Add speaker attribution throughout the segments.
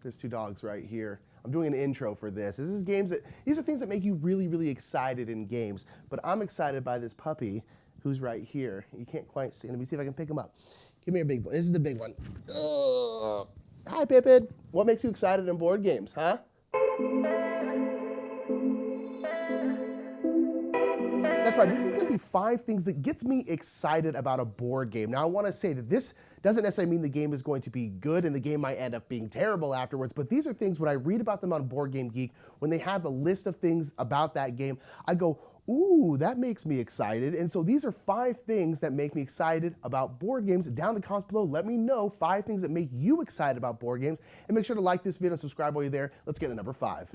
Speaker 1: There's two dogs right here. I'm doing an intro for this. These are things that make you really, really excited in games. But I'm excited by this puppy who's right here. You can't quite see. Let me see if I can pick him up. Give me a big boy. This is the big one. Ugh. Hi, Pippin. What makes you excited in board games, huh? That's right, this is gonna be 5 things that gets me excited about a board game. Now I wanna say that this doesn't necessarily mean the game is going to be good and the game might end up being terrible afterwards, but these are things when I read about them on Board Game Geek, when they have the list of things about that game, I go, ooh, that makes me excited. And so these are 5 things that make me excited about board games. Down in the comments below, let me know 5 things that make you excited about board games. And make sure to like this video and subscribe while you're there. Let's get to number 5.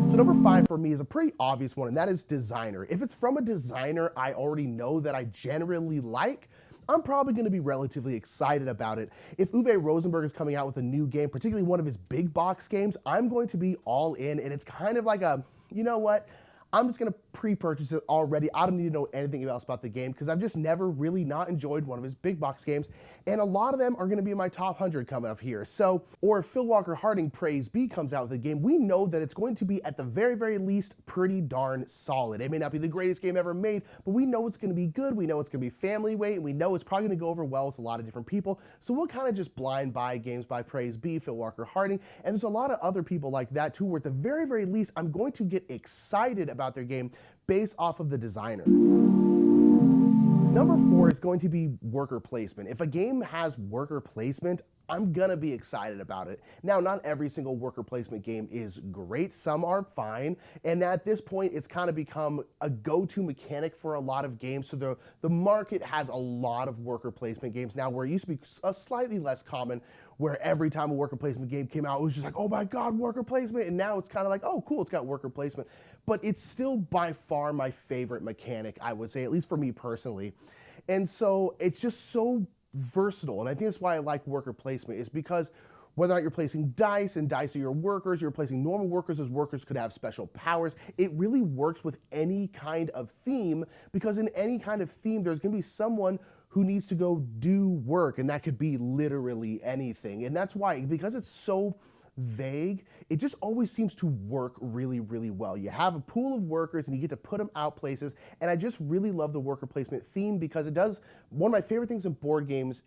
Speaker 1: So number 5 for me is a pretty obvious one, and that is designer. If it's from a designer I already know that I generally like, I'm probably going to be relatively excited about it. If Uwe Rosenberg is coming out with a new game, particularly one of his big box games, I'm going to be all in, and it's kind of like a, you know what? I'm just gonna pre-purchase it already. I don't need to know anything else about the game because I've just never really not enjoyed one of his big box games. And a lot of them are gonna be in my top 100 coming up here. So, or if Phil Walker Harding Praise Be comes out with a game, we know that it's going to be at the very, very least pretty darn solid. It may not be the greatest game ever made, but we know it's gonna be good. We know it's gonna be family weight, and we know it's probably gonna go over well with a lot of different people. So we'll kind of just blind buy games by Praise Be, Phil Walker Harding. And there's a lot of other people like that too, where at the very, very least, I'm going to get excited about their game based off of the designer. Number 4 is going to be worker placement. If a game has worker placement, I'm gonna be excited about it. Now, not every single worker placement game is great. Some are fine. And at this point, it's kind of become a go-to mechanic for a lot of games. So the market has a lot of worker placement games now, where it used to be slightly less common, where every time a worker placement game came out, it was just like, oh my God, worker placement. And now it's kind of like, oh, cool, it's got worker placement. But it's still by far my favorite mechanic, I would say, at least for me personally. And so it's just so versatile, and I think that's why I like worker placement, is because whether or not you're placing dice, and dice are your workers, you're placing normal workers, those workers could have special powers. It really works with any kind of theme, because in any kind of theme, there's gonna be someone who needs to go do work, and that could be literally anything. And that's why, because it's so vague, it just always seems to work really, really well. You have a pool of workers and you get to put them out places, and I just really love the worker placement theme because it does one of my favorite things in board games,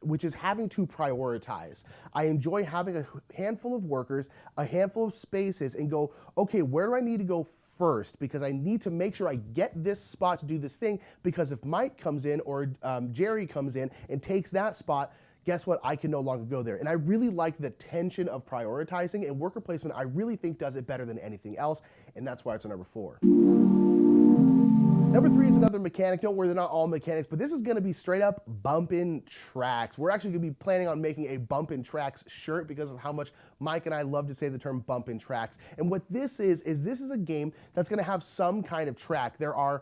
Speaker 1: which is having to prioritize. I enjoy having a handful of workers, a handful of spaces, and go, okay, where do I need to go first? Because I need to make sure I get this spot to do this thing, because if Mike comes in or Jerry comes in and takes that spot, guess what? I can no longer go there. And I really like the tension of prioritizing, and worker placement I really think does it better than anything else, and that's why it's a number 4. Number 3 is another mechanic. Don't worry, they're not all mechanics, but this is gonna be straight up Bumpin Tracks. We're actually gonna be planning on making a Bumpin Tracks shirt because of how much Mike and I love to say the term Bumpin Tracks. And what this is this is a game that's gonna have some kind of track. There are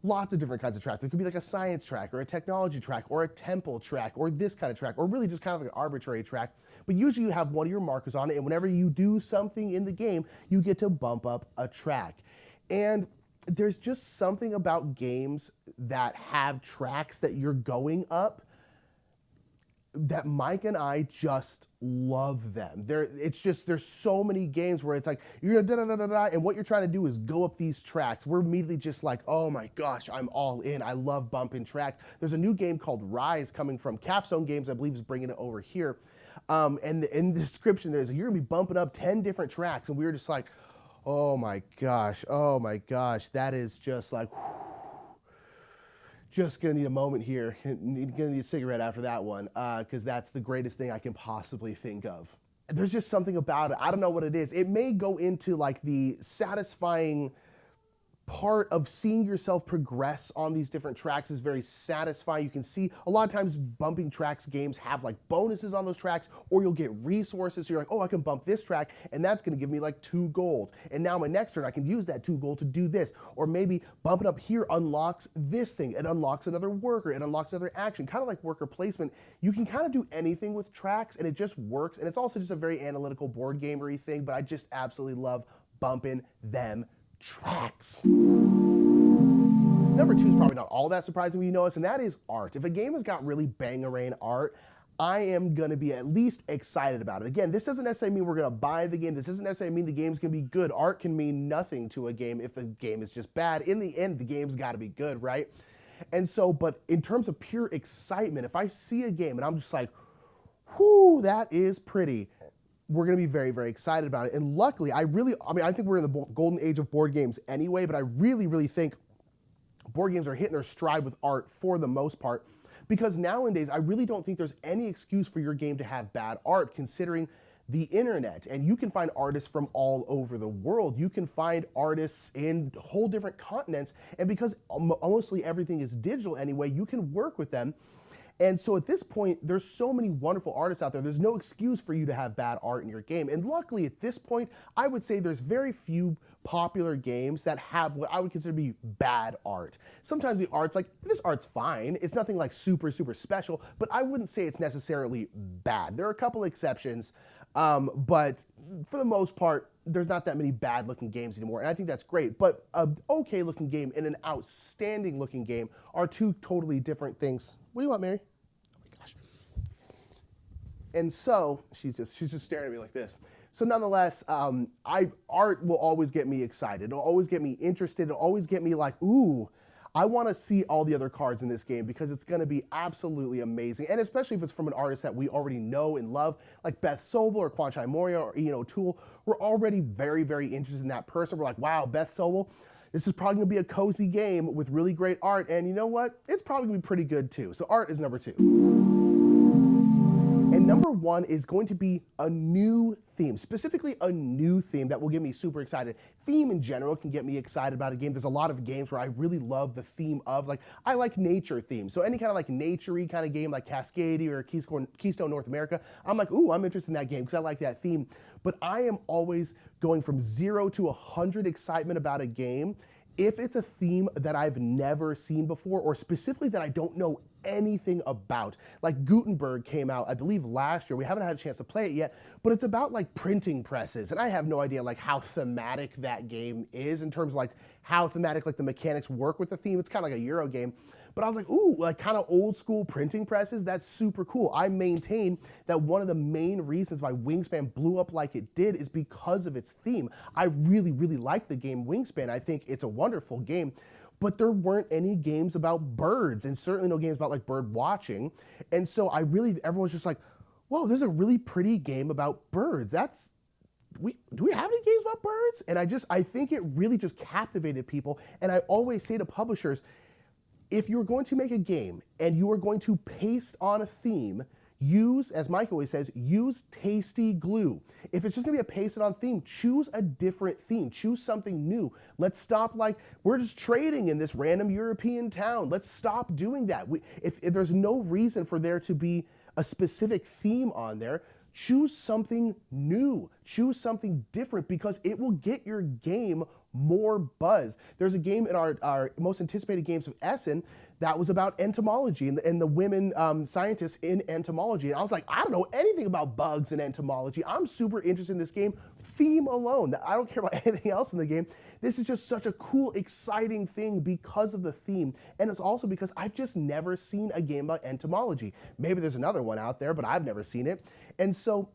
Speaker 1: lots of different kinds of tracks. There could be like a science track or a technology track or a temple track or this kind of track, or really just kind of like an arbitrary track. But usually you have one of your markers on it, and whenever you do something in the game, you get to bump up a track. And there's just something about games that have tracks that you're going up that Mike and I just love them. There's so many games where it's like, you're gonna da-da-da-da-da, and what you're trying to do is go up these tracks. We're immediately just like, oh my gosh, I'm all in. I love Bumpin Tracks. There's a new game called Rise coming from Capstone Games, I believe is bringing it over here. And in the description, there's like, you're gonna be bumping up 10 different tracks, and we were just like, oh my gosh, that is just like, whew. Just gonna need a moment here. Gonna need a cigarette after that one, because that's the greatest thing I can possibly think of. There's just something about it. I don't know what it is. It may go into like the satisfying part of seeing yourself progress on these different tracks is very satisfying. You can see a lot of times Bumpin Tracks games have like bonuses on those tracks, or you'll get resources. So you're like, oh, I can bump this track and that's gonna give me like 2 gold. And now my next turn, I can use that 2 gold to do this. Or maybe bumping up here unlocks this thing. It unlocks another worker. It unlocks another action. Kind of like worker placement. You can kind of do anything with tracks and it just works. And it's also just a very analytical board gamery thing, but I just absolutely love bumping them tracks. Number 2 is probably not all that surprising when you know us, and that is art. If a game has got really bangarang art, I am going to be at least excited about it. Again, this doesn't necessarily mean we're going to buy the game. This doesn't necessarily mean the game's going to be good. Art can mean nothing to a game if the game is just bad. In the end, the game's got to be good, right? And so, but in terms of pure excitement, if I see a game and I'm just like, whoo, that is pretty, we're going to be very, very excited about it. And luckily, I think we're in the golden age of board games anyway, but I really, really think board games are hitting their stride with art for the most part. Because nowadays, I really don't think there's any excuse for your game to have bad art, considering the internet. And you can find artists from all over the world. You can find artists in whole different continents. And because mostly everything is digital anyway, you can work with them. And so at this point, there's so many wonderful artists out there. There's no excuse for you to have bad art in your game. And luckily at this point, I would say there's very few popular games that have what I would consider to be bad art. Sometimes the art's like, this art's fine. It's nothing like super, super special, but I wouldn't say it's necessarily bad. There are a couple exceptions, but for the most part, there's not that many bad looking games anymore, and I think that's great. But an okay looking game and an outstanding looking game are two totally different things. What do you want, Mary? Oh my gosh. And so she's just staring at me like this. So nonetheless, art will always get me excited. It'll always get me interested. It'll always get me like, ooh, I want to see all the other cards in this game because it's going to be absolutely amazing. And especially if it's from an artist that we already know and love, like Beth Sobel or Kwanchai Moria or Ian O'Toole. We're already very, very interested in that person. We're like, wow, Beth Sobel, this is probably going to be a cozy game with really great art. And you know what? It's probably going to be pretty good too. So art is number 2. And number 1 is going to be a new theme, specifically a new theme that will get me super excited. Theme in general can get me excited about a game. There's a lot of games where I really love the theme of, like, I like nature themes. So any kind of like nature-y kind of game like Cascadia or Keystone North America, I'm like, ooh, I'm interested in that game because I like that theme. But I am always going from 0 to 100 excitement about a game if it's a theme that I've never seen before, or specifically that I don't know anything about. Like Gutenberg came out, I believe last year. We haven't had a chance to play it yet, but it's about like printing presses. And I have no idea like how thematic that game is in terms of like how thematic like the mechanics work with the theme. It's kind of like a Euro game. But I was like, ooh, like kind of old school printing presses, that's super cool. I maintain that one of the main reasons why Wingspan blew up like it did is because of its theme. I really, really like the game Wingspan. I think it's a wonderful game. But there weren't any games about birds, and certainly no games about like bird watching. And so everyone's just like, whoa, there's a really pretty game about birds. Do we have any games about birds? And I think it really just captivated people. And I always say to publishers, if you're going to make a game and you are going to paste on a theme, use, as Mike always says, use tasty glue. If it's just gonna be a pasted on theme, choose a different theme, choose something new. Let's stop like, we're just trading in this random European town. Let's stop doing that. If there's no reason for there to be a specific theme on there, choose something new, choose something different because it will get your game more buzz. There's a game in our most anticipated games of Essen that was about entomology and the women scientists in entomology. And I was like, I don't know anything about bugs and entomology. I'm super interested in this game, theme alone. I don't care about anything else in the game. This is just such a cool, exciting thing because of the theme. And it's also because I've just never seen a game about entomology. Maybe there's another one out there, but I've never seen it. And so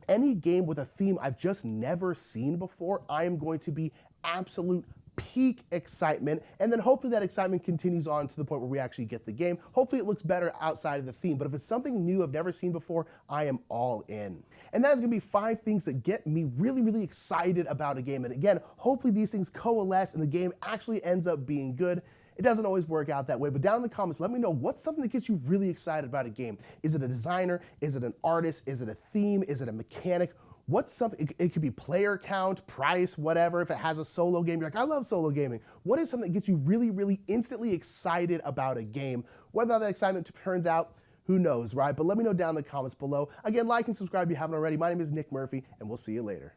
Speaker 1: any game with a theme I've just never seen before, I am going to be absolute peak excitement, and then hopefully that excitement continues on to the point where we actually get the game. Hopefully it looks better outside of the theme, but if it's something new I've never seen before, I am all in. And that is gonna be 5 things that get me really, really excited about a game. And again, hopefully these things coalesce and the game actually ends up being good. It doesn't always work out that way, but down in the comments, let me know what's something that gets you really excited about a game. Is it a designer? Is it an artist? Is it a theme? Is it a mechanic? What's something, it could be player count, price, whatever. If it has a solo game, you're like, I love solo gaming. What is something that gets you really, really instantly excited about a game? Whether that excitement turns out, who knows, right? But let me know down in the comments below. Again, like and subscribe if you haven't already. My name is Nick Murphy, and we'll see you later.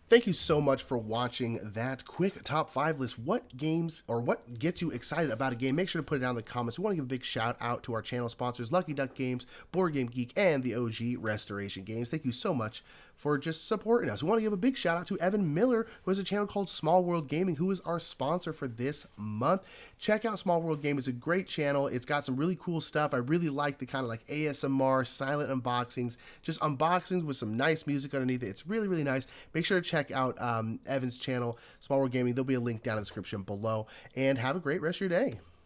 Speaker 1: Thank you so much for watching that quick top 5 list. What games or what gets you excited about a game? Make sure to put it down in the comments. We want to give a big shout out to our channel sponsors, Lucky Duck Games, Board Game Geek, and the OG Restoration Games. Thank you so much for just supporting us. We want to give a big shout out to Evan Miller, who has a channel called Small World Gaming, who is our sponsor for this month. Check out Small World Gaming. It's a great channel. It's got some really cool stuff. I really like the kind of like ASMR, silent unboxings, just unboxings with some nice music underneath it. It's really, really nice. Make sure to check out Evan's channel, Small World Gaming. There'll be a link down in the description below. And have a great rest of your day.